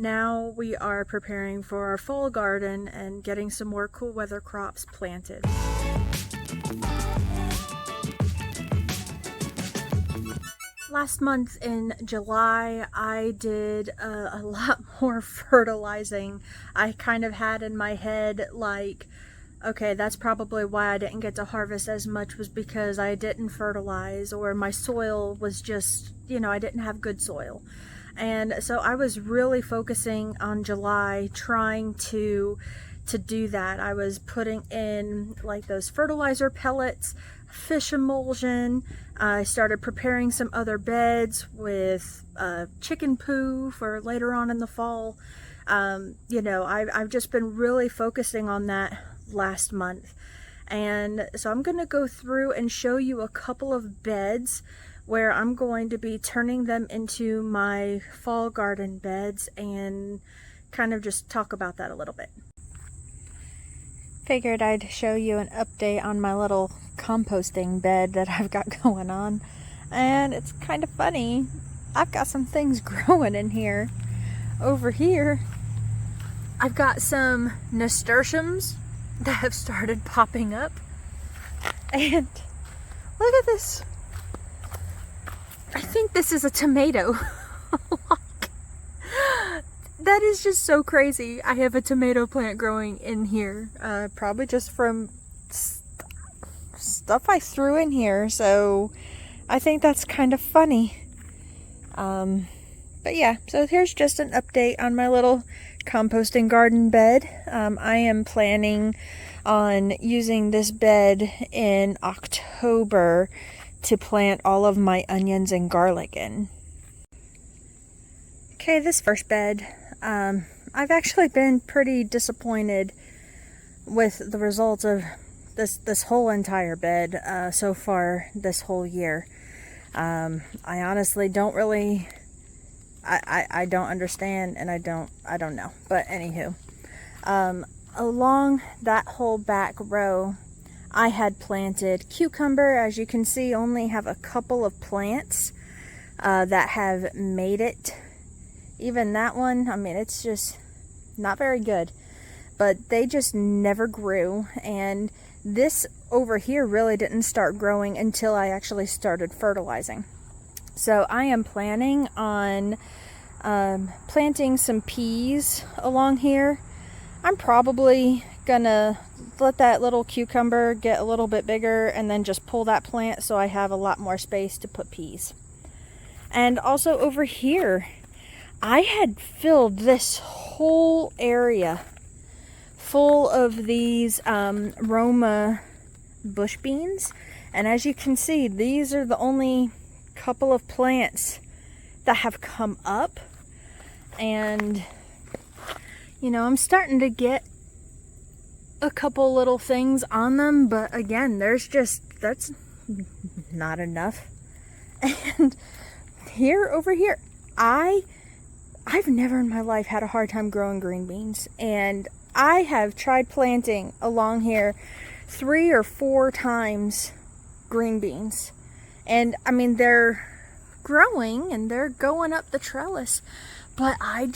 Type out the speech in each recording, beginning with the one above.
now we are preparing for our fall garden and getting some more cool weather crops planted. Last month in July, I did a lot more fertilizing. I kind of had in my head like, okay, that's probably why I didn't get to harvest as much, was because I didn't fertilize, or my soil was just, you know, I didn't have good soil. And so I was really focusing on July, trying to do that. I was putting in like those fertilizer pellets, fish emulsion. I started preparing some other beds with chicken poo for later on in the fall. You know, I've just been really focusing on that last month. And so I'm going to go through and show you a couple of beds where I'm going to be turning them into my fall garden beds and kind of just talk about that a little bit. Figured I'd show you an update on my little composting bed that I've got going on. And it's kind of funny. I've got some things growing in here. Over here, I've got some nasturtiums that have started popping up. And look at this. I think this is a tomato. That is just so crazy. I have a tomato plant growing in here, probably just from stuff I threw in here, so I think that's kind of funny. But yeah, so here's just an update on my little composting garden bed. I am planning on using this bed in October to plant all of my onions and garlic in. Okay, this first bed, I've actually been pretty disappointed with the results of this whole entire bed so far this whole year. I honestly don't really, I don't understand, and I don't know. But anywho, along that whole back row, I had planted cucumber. As you can see, only have a couple of plants that have made it. Even that one, I mean, it's just not very good, but they just never grew. And this over here really didn't start growing until I actually started fertilizing. So I am planning on planting some peas along here. I'm probably gonna let that little cucumber get a little bit bigger and then just pull that plant so I have a lot more space to put peas. And also over here, I had filled this whole area full of these Roma bush beans. And as you can see, these are the only couple of plants that have come up. And, you know, I'm starting to get a couple little things on them. But again, that's not enough. And over here, I've never in my life had a hard time growing green beans, and I have tried planting along here 3 or 4 times green beans, and I mean, they're growing and they're going up the trellis, but I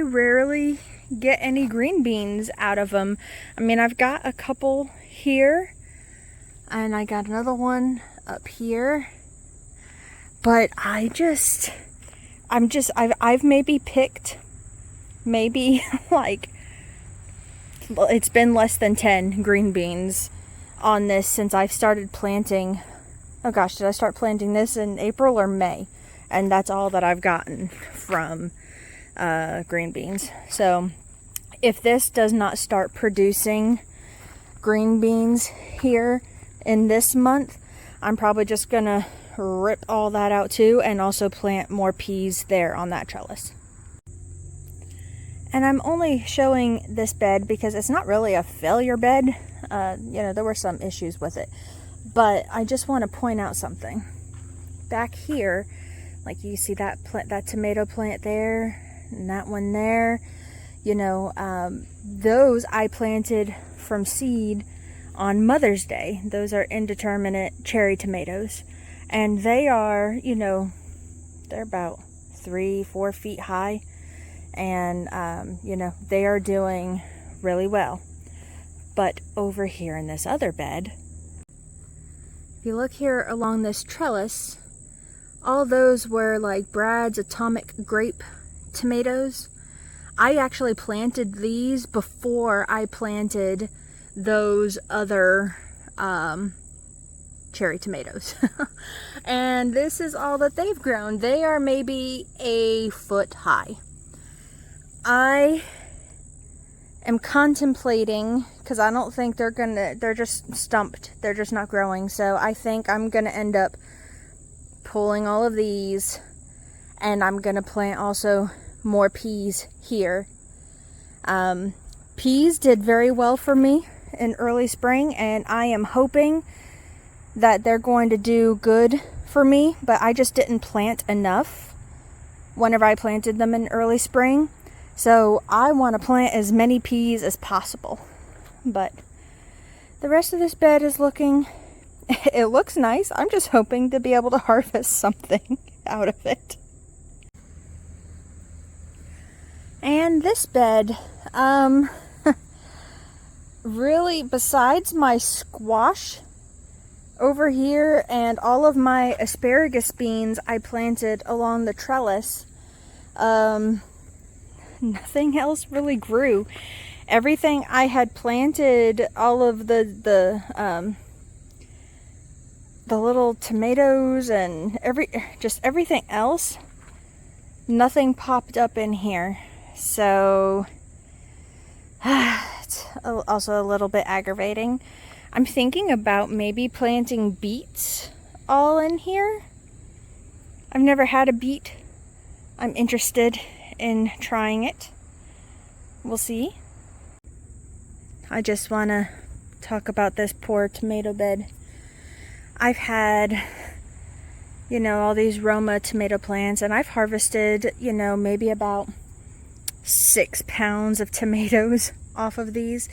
rarely get any green beans out of them. I mean, I've got a couple here and I got another one up here, but I've maybe picked like, well, it's been less than 10 green beans on this since I've started planting. Oh gosh, did I start planting this in April or May? And that's all that I've gotten from green beans. So if this does not start producing green beans here in this month, I'm probably just gonna rip all that out too, and also plant more peas there on that trellis. And I'm only showing this bed because it's not really a failure bed. You know, there were some issues with it, but I just want to point out something. Back here, like you see that tomato plant there, and that one there, you know, those I planted from seed on Mother's Day. Those are indeterminate cherry tomatoes. And they are, you know, they're about 3-4 feet high, and you know, they are doing really well. But over here in this other bed, if you look here along this trellis, all those were like Brad's atomic grape tomatoes. I actually planted these before I planted those other cherry tomatoes. And this is all that they've grown. They are maybe a foot high. I am contemplating, because I don't think they're just stumped. They're just not growing. So I think I'm gonna end up pulling all of these, and I'm gonna plant also more peas here. Peas did very well for me in early spring, and I am hoping that they're going to do good for me, but I just didn't plant enough whenever I planted them in early spring. So I want to plant as many peas as possible. But the rest of this bed is looking, it looks nice. I'm just hoping to be able to harvest something out of it. And this bed, really, besides my squash over here and all of my asparagus beans I planted along the trellis, nothing else really grew. Everything I had planted, all of the little tomatoes and everything else, nothing popped up in here. So it's also a little bit aggravating. I'm thinking about maybe planting beets all in here. I've never had a beet. I'm interested in trying it. We'll see. I just want to talk about this poor tomato bed. I've had, you know, all these Roma tomato plants, and I've harvested, you know, maybe about 6 pounds of tomatoes off of these.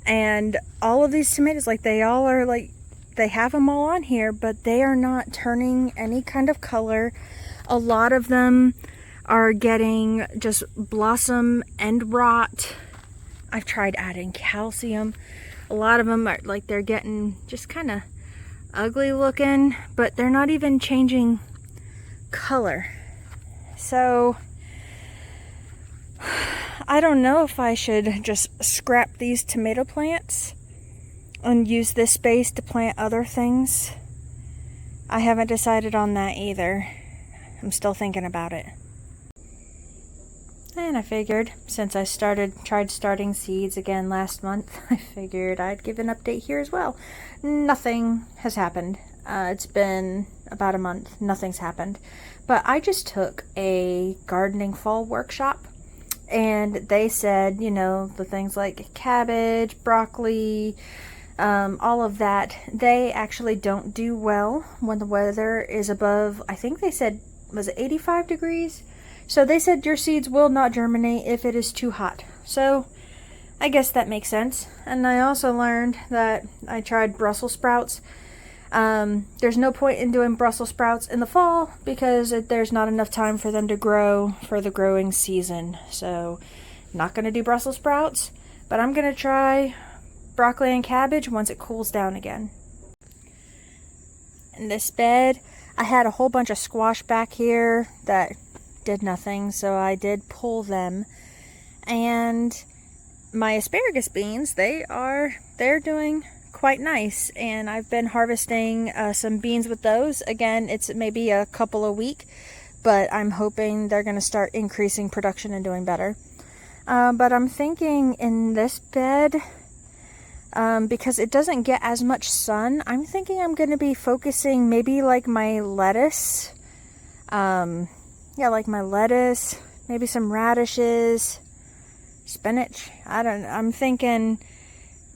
And all of these tomatoes, like, they all are like, they have them all on here, but they are not turning any kind of color. A lot of them are getting just blossom end rot. I've tried adding calcium. A lot of them are like, they're getting just kind of ugly looking, but they're not even changing color. So I don't know if I should just scrap these tomato plants and use this space to plant other things. I haven't decided on that either. I'm still thinking about it. And I figured, since I tried starting seeds again last month, I figured I'd give an update here as well. Nothing has happened. It's been about a month. Nothing's happened. But I just took a gardening fall workshop, and they said, you know, the things like cabbage, broccoli, all of that, they actually don't do well when the weather is above, I think they said, was it 85 degrees? So they said your seeds will not germinate if it is too hot. So I guess that makes sense. And I also learned that I tried Brussels sprouts. There's no point in doing Brussels sprouts in the fall because there's not enough time for them to grow for the growing season. So not going to do Brussels sprouts, but I'm going to try broccoli and cabbage once it cools down again. In this bed, I had a whole bunch of squash back here that did nothing, so I did pull them. And my asparagus beans, they're doing quite nice, and I've been harvesting some beans with those. Again, it's maybe a couple a week, but I'm hoping they're going to start increasing production and doing better. But I'm thinking in this bed, because it doesn't get as much sun, I'm thinking I'm going to be focusing maybe like my lettuce, like my lettuce, maybe some radishes, spinach. I'm thinking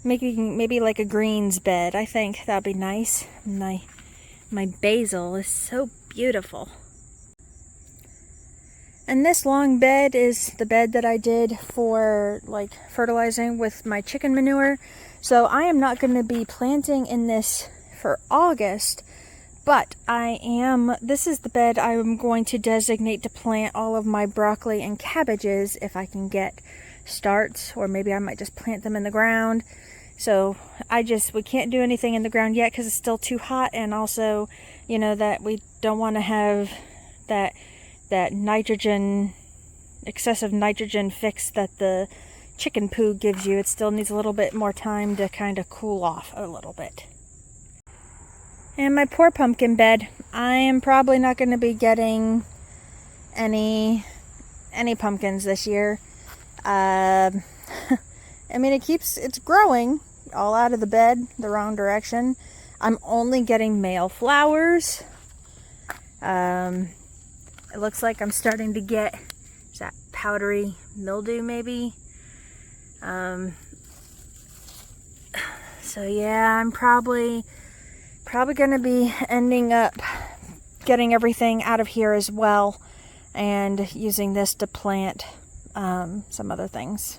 making maybe like a greens bed. I think that'd be nice. My basil is so beautiful. And this long bed is the bed that I did for like fertilizing with my chicken manure. So I am not going to be planting in this for August, But this is the bed I'm going to designate to plant all of my broccoli and cabbages if I can get starts, or maybe I might just plant them in the ground. So we can't do anything in the ground yet because it's still too hot, and also, you know, that we don't want to have that nitrogen, excessive nitrogen fix that the chicken poo gives you. It still needs a little bit more time to kind of cool off a little bit. And my poor pumpkin bed, I am probably not going to be getting any pumpkins this year. I mean, it's growing all out of the bed the wrong direction. I'm only getting male flowers. It looks like I'm starting to get, is that powdery mildew maybe? So yeah, I'm probably going to be ending up getting everything out of here as well, and using this to plant some other things.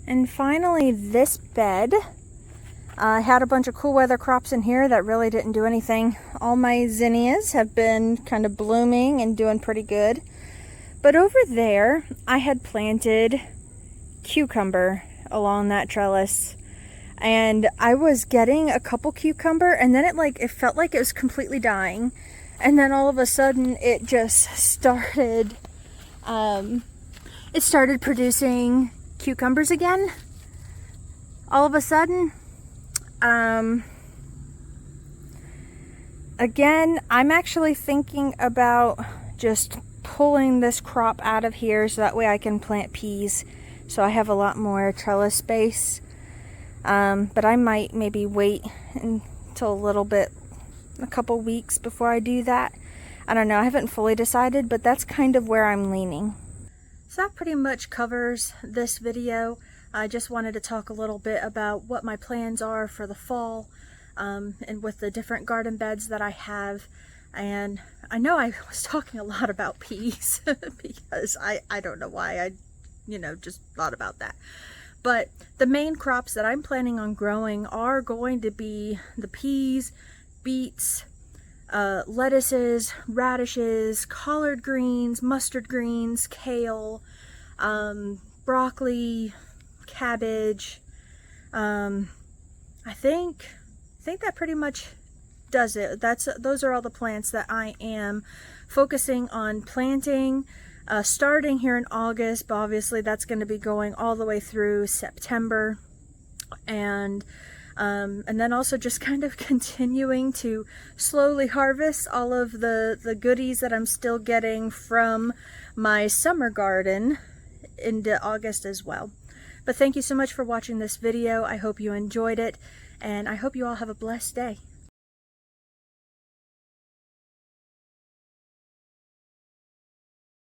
And finally, this bed. I had a bunch of cool weather crops in here that really didn't do anything. All my zinnias have been kind of blooming and doing pretty good. But over there, I had planted cucumber along that trellis. And I was getting a couple cucumber, and then it felt like it was completely dying. And then all of a sudden it just started, it started producing cucumbers again. All of a sudden, again, I'm actually thinking about just pulling this crop out of here so that way I can plant peas. So I have a lot more trellis space. But I might maybe wait until a couple weeks before I do that. I don't know, I haven't fully decided, but that's kind of where I'm leaning. So that pretty much covers this video. I just wanted to talk a little bit about what my plans are for the fall, and with the different garden beds that I have. And I know I was talking a lot about peas because I don't know why I, just thought about that. But the main crops that I'm planning on growing are going to be the peas, beets, lettuces, radishes, collard greens, mustard greens, kale, broccoli, cabbage. I think that pretty much does it. Those are all the plants that I am focusing on planting. Starting here in August, but obviously that's going to be going all the way through September, and then also just kind of continuing to slowly harvest all of the goodies that I'm still getting from my summer garden into August as well. But thank you so much for watching this video. I hope you enjoyed it, and I hope you all have a blessed day.